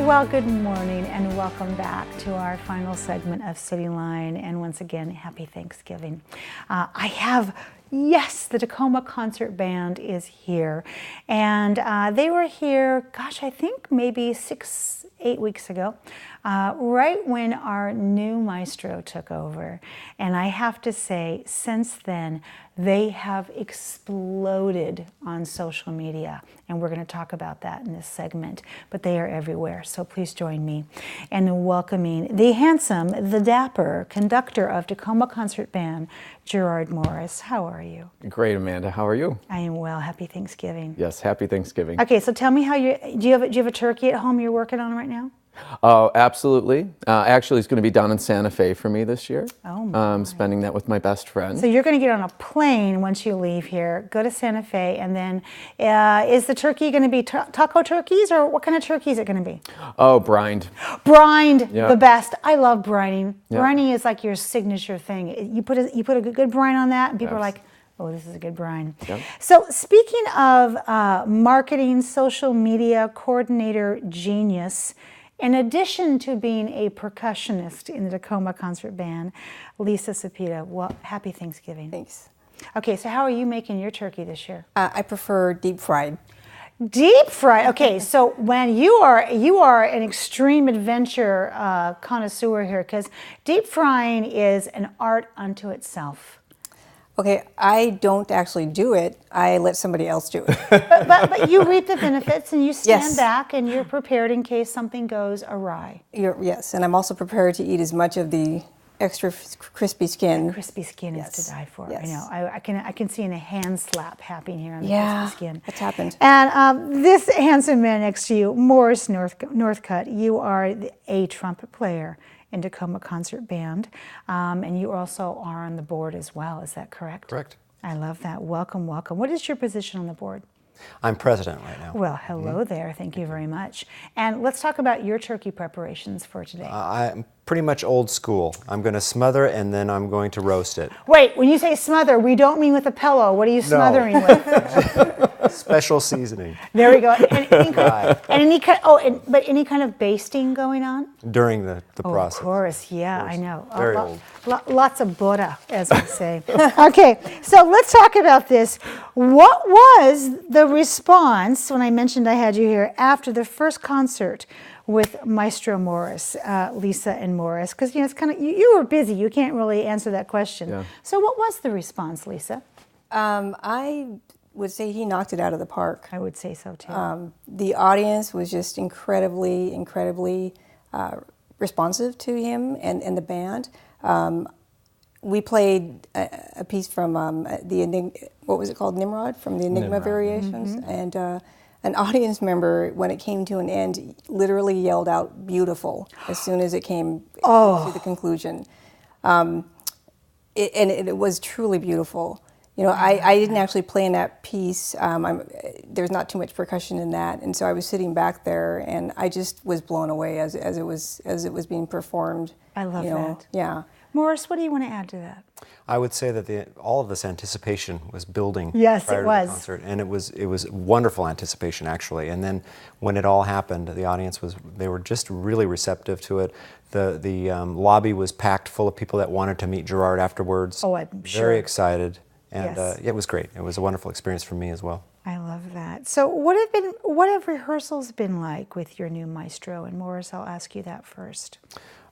Well, good morning and welcome back to our final segment of CityLine. And once again, happy Thanksgiving. Yes, the Tacoma Concert Band is here. And they were here, I think maybe 6-8 weeks ago, right when our new maestro took over. And I have to say, since then, they have exploded on social media. And we're going to talk about that in this segment. But they are everywhere, so please join me in welcoming the handsome, the dapper conductor of Tacoma Concert Band, Gerard Morris. How are you? Great, Amanda. How are you? I am well. Happy Thanksgiving. Yes, happy Thanksgiving. Okay, so tell me how do you have a turkey at home you're working on right now? Oh, absolutely. Actually, it's going to be down in Santa Fe for me this year. Oh, my. I'm spending that with my best friend. So you're going to get on a plane once you leave here, go to Santa Fe, and then is the turkey going to be taco turkeys, or what kind of turkey is it going to be? Oh, brined. Brined, Yeah. The best. I love brining. Yeah. Brining is like your signature thing. You put a good brine on that, and people are like, oh, this is a good brine. Yep. So speaking of marketing, social media coordinator genius, in addition to being a percussionist in the Tacoma Concert Band, Lisa Cepeda, well, happy Thanksgiving. Thanks. Okay, so how are you making your turkey this year? I prefer deep fried. Deep fried. Okay, so when you are an extreme adventure connoisseur here, because deep frying is an art unto itself. Okay, I don't actually do it. I let somebody else do it. But you reap the benefits, and you stand Yes. back, and you're prepared in case something goes awry. Yes, and I'm also prepared to eat as much of the extra crispy skin. Crispy skin is to die for. Yes. I know. I can see a hand slap happening here on the Yeah, crispy skin. it's happened. And this handsome man next to you, Morris Northcutt, you are a trumpet player in Tacoma Concert Band, and you also are on the board as well. Is that correct? Correct. I love that. Welcome, welcome. What is your position on the board? I'm president right now. Well, hello there. Thank you very much. And let's talk about your turkey preparations for today. I'm pretty much old school. I'm going to smother and then I'm going to roast it. Wait, when you say smother, we don't mean with a pillow. What are you smothering with? Special seasoning There we go. But any kind of basting going on? during the Oh, process. of course, yeah, I know. Very old. Lots of butter, as we say. Okay, so let's talk about this. What was the response when I mentioned I had you here after the first concert with Maestro Morris, Lisa and Morris? Because it's kind of you were busy. You can't really answer that question. Yeah. So what was the response, Lisa? I would say he knocked it out of the park. I would say so too. The audience was just incredibly responsive to him and the band. We played a piece from what was it called, Nimrod, from the Enigma Nimrod. Variations, and an audience member, when it came to an end, literally yelled out "beautiful" as soon as it came to the conclusion. It was truly beautiful. I didn't actually play in that piece. There's not too much percussion in that, and so I was sitting back there, and I just was blown away as it was being performed. I love that. Yeah. Morris, what do you want to add to that? I would say that all of this anticipation was building. Yes, prior it to was. the concert, and it was wonderful anticipation actually. And then when it all happened, the audience they were just really receptive to it. The lobby was packed full of people that wanted to meet Gerard afterwards. Oh, I'm sure. Very excited. And Yes. it was great. It was a wonderful experience for me as well. I love that. So what have rehearsals been like with your new maestro? And Morris, I'll ask you that first.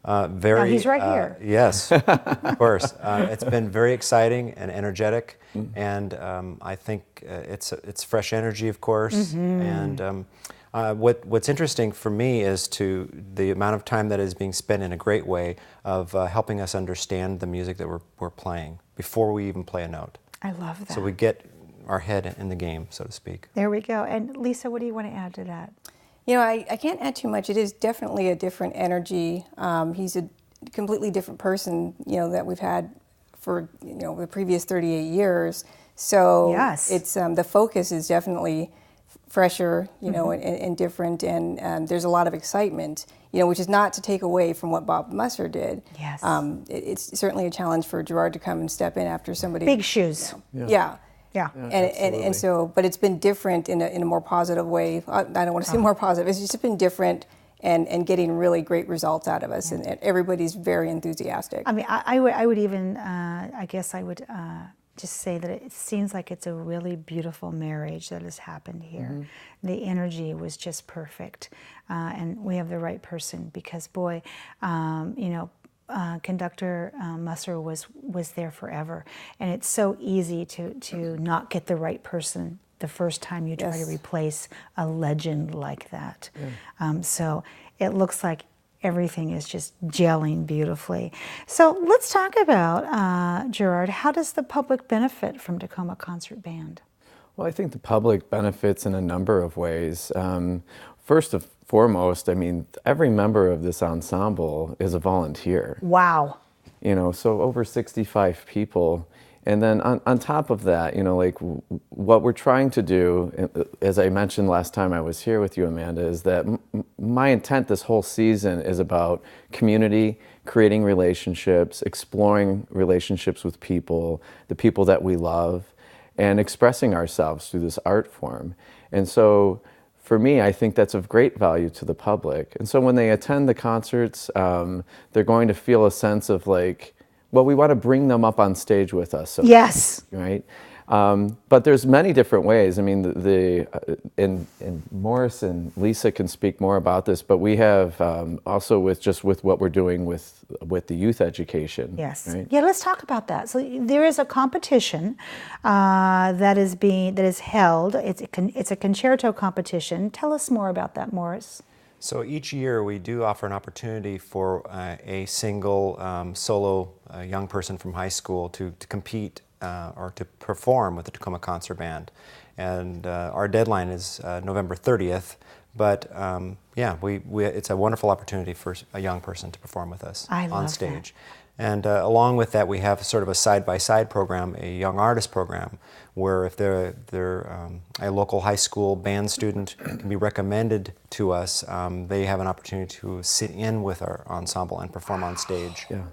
Very. He's right here. Yes, of course. It's been very exciting and energetic, and I think it's fresh energy, of course. And what's interesting for me is the amount of time that is being spent in a great way of helping us understand the music that we're playing before we even play a note. I love that. So we get our head in the game, so to speak. There we go. And Lisa, what do you want to add to that? I can't add too much. It is definitely a different energy. He's a completely different person, that we've had for, the previous 38 years. So Yes. it's the focus is definitely fresher, and different, and there's a lot of excitement, which is not to take away from what Bob Musser did. Yes. It's certainly a challenge for Gerard to come and step in after somebody. Big shoes. Yeah. Yeah. And so, but it's been different in a more positive way. I don't want to say more positive. It's just been different and getting really great results out of us. And everybody's very enthusiastic. I mean, I would even, I guess I would just say that it seems like it's a really beautiful marriage that has happened here. The energy was just perfect. And we have the right person because, boy, you know, Conductor Musser was there forever. And it's so easy to not get the right person the first time you try to replace a legend like that. So it looks like everything is just gelling beautifully. So let's talk about, Gerard, how does the public benefit from Tacoma Concert Band? Well, I think the public benefits in a number of ways. First and foremost, I mean, every member of this ensemble is a volunteer. Wow. You know, so over 65 people. And then on top of that, you know, like what we're trying to do, as I mentioned last time I was here with you, Amanda, is that my intent this whole season is about community, creating relationships, exploring relationships with people, the people that we love, and expressing ourselves through this art form. And so for me, I think that's of great value to the public. And so when they attend the concerts, they're going to feel a sense of like, well, we want to bring them up on stage with us. So, yes. Right? But there's many different ways. I mean, and Morris and Lisa can speak more about this, but we have also with what we're doing with the youth education. Yes. Right? Yeah, let's talk about that. So there is a competition that is held. It's a concerto competition. Tell us more about that, Morris. So each year we do offer an opportunity for a single solo young person from high school to compete or to perform with the Tacoma Concert Band. And our deadline is November 30th, but yeah, it's a wonderful opportunity for a young person to perform with us on stage. And along with that, we have sort of a side-by-side program, a young artist program, where if they're a local high school band student can be recommended to us, they have an opportunity to sit in with our ensemble and perform on stage. Yeah.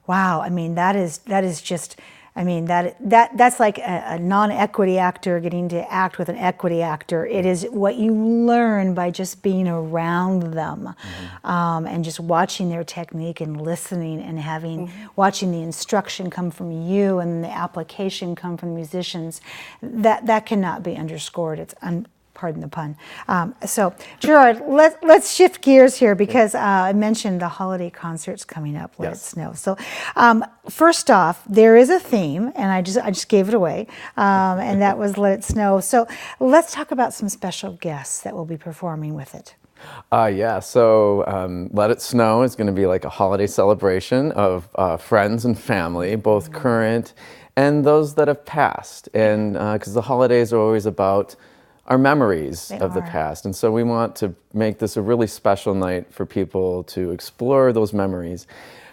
Wow, I mean, that is just, I mean, that's like a non-equity actor getting to act with an equity actor. It is what you learn by just being around them, and just watching their technique and listening and watching the instruction come from you and the application come from the musicians. That cannot be underscored. It's pardon the pun. So, Gerard, let's shift gears here because I mentioned the holiday concerts coming up. Let It Snow. So, first off, there is a theme, and I just gave it away, and that was Let It Snow. So, let's talk about some special guests that will be performing with it. Yeah, so Let It Snow is going to be like a holiday celebration of friends and family, both current and those that have passed, and because the holidays are always about our memories of the past. And so we want to make this a really special night for people to explore those memories.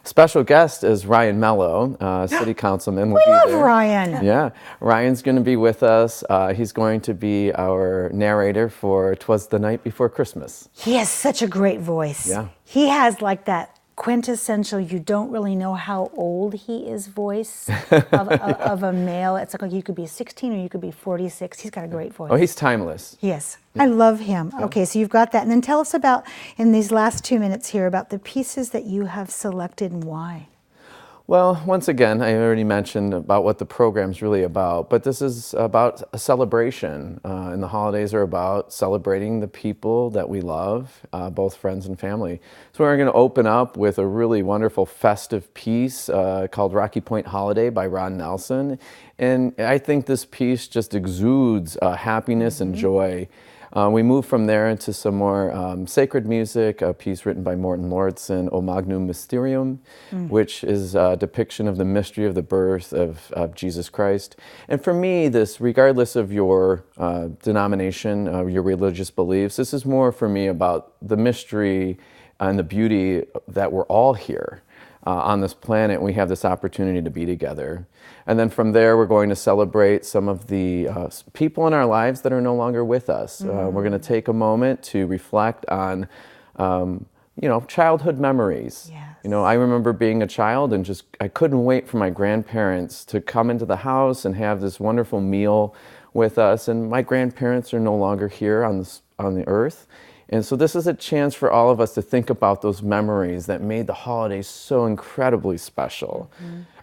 Special guest is Ryan Mello, city councilman. We love Ryan. Yeah, Ryan's going to be with us. He's going to be our narrator for 'Twas the Night Before Christmas. He has such a great voice. Yeah. He has like that quintessential, you don't really know how old he is voice of a male. It's like you could be 16 or you could be 46. He's got a great voice. Oh, he's timeless. Yes, I love him. Yeah. Okay, so you've got that. And then tell us about, in these last 2 minutes here, about the pieces that you have selected and why. Well, once again, I already mentioned about what the program's really about, but this is about a celebration, and the holidays are about celebrating the people that we love, both friends and family. So we're going to open up with a really wonderful festive piece called Rocky Point Holiday by Ron Nelson, and I think this piece just exudes happiness and joy. We move from there into some more sacred music, a piece written by Morton Lordson, O Magnum Mysterium, which is a depiction of the mystery of the birth of Jesus Christ. And for me, this, regardless of your denomination, your religious beliefs, this is more for me about the mystery and the beauty that we're all here. On this planet, we have this opportunity to be together. And then from there, we're going to celebrate some of the people in our lives that are no longer with us. We're going to take a moment to reflect on, childhood memories. Yes. You know, I remember being a child and I couldn't wait for my grandparents to come into the house and have this wonderful meal with us. And my grandparents are no longer here on the earth. And so this is a chance for all of us to think about those memories that made the holidays so incredibly special.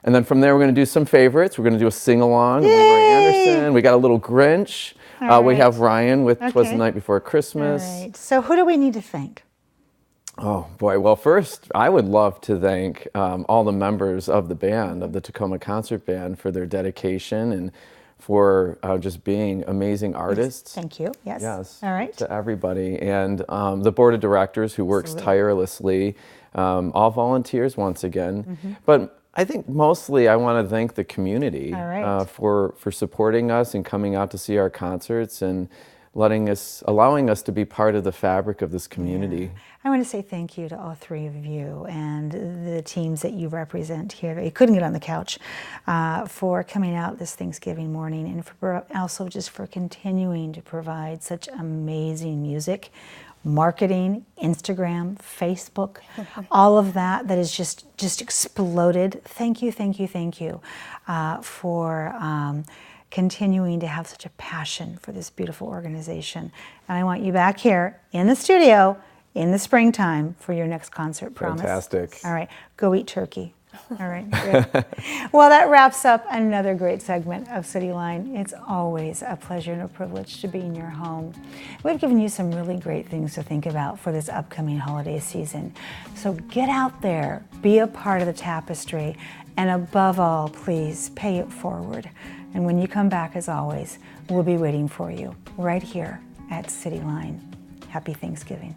And then from there, we're going to do some favorites. We're going to do a sing-along. Leroy Anderson. We got a little Grinch. We have Ryan with 'Twas the Night Before Christmas. All right. So who do we need to thank? Oh boy, well first I would love to thank all the members of the band, of the Tacoma Concert Band, for their dedication and for just being amazing artists. Thank you, yes. Yes, All right. to everybody. And the board of directors who works tirelessly, all volunteers once again. But I think mostly I want to thank the community for supporting us and coming out to see our concerts and allowing us to be part of the fabric of this community. Yeah. I want to say thank you to all three of you and the teams that you represent here. You couldn't get on the couch for coming out this Thanksgiving morning, and for also just for continuing to provide such amazing music, marketing, Instagram, Facebook, all of that is just exploded. Thank you, thank you, thank you for continuing to have such a passion for this beautiful organization. And I want you back here in the studio in the springtime for your next concert, promise? Fantastic. All right, go eat turkey. All right, good. Well, that wraps up another great segment of CityLine. It's always a pleasure and a privilege to be in your home. We've given you some really great things to think about for this upcoming holiday season. So get out there, be a part of the tapestry, and above all, please pay it forward. And when you come back, as always, we'll be waiting for you right here at CityLine. Happy Thanksgiving.